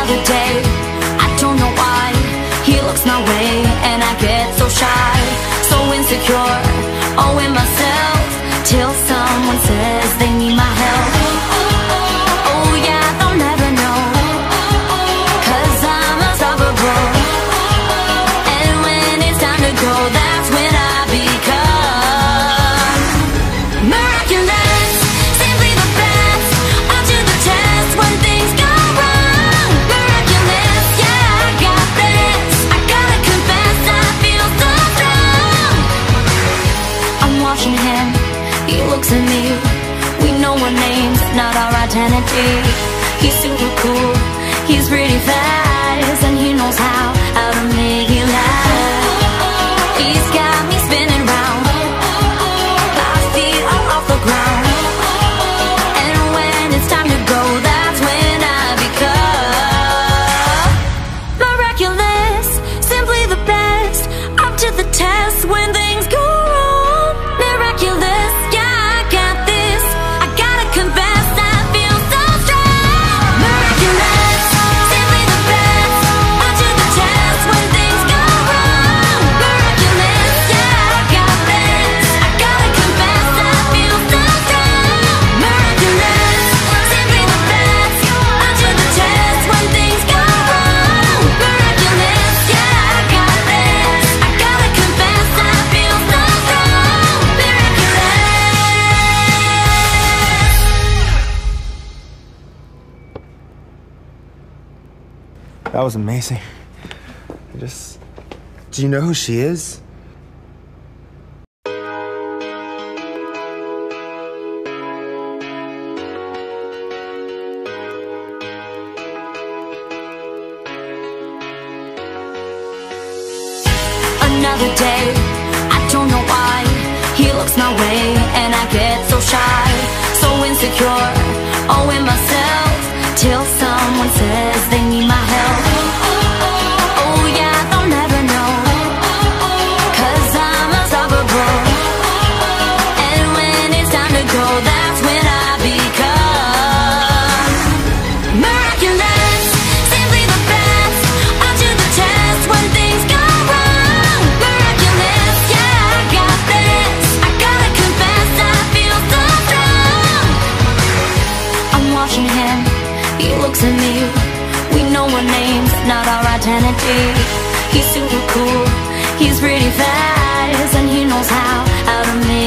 Another day, I don't know why he looks my way, and I get so shy, so insecure, all in myself, till someone says they need my help. Oh yeah, they'll never know, 'cause I'm unstoppable. And when it's time to go, that's when I become miraculous, simply the best, up to the test when things go wrong. Miraculous, yeah, I got this. I gotta confess, I feel so strong. I'm watching him, he looks at me. We know our names, not our identity. He's super cool, he's pretty fast, and he knows how to make me laugh. He's got me spinning round, my feet are off the ground. And when it's time to go, that's when I become miraculous, simply the best, up to the test when things go wrong. Miraculous, yeah, I got this. I gotta confess, I feel so strong. Miraculous, simply the best, up to the test when things go wrong. Miraculous, yeah, I got this. I gotta confess, I feel so strong. Miraculous, simply the best, up to the test when things go wrong. Miraculous, yeah, I got this. I gotta confess, I feel so strong. Miraculous. That was amazing. Do you know who she is? Another day, I don't know why he looks my way, and I get so shy, so insecure, all in myself, till someone says they need my help. Oh yeah, they'll never know, 'cause I'm unstoppable. And when it's time to go, that's when I become miraculous, simply the best, up to the test when things go wrong. Miraculous, yeah, I got this. I gotta confess, I feel so strong. I'm watching him, he looks at me. We know our names, not our identity. He's super cool, he's pretty fast, and he knows how to make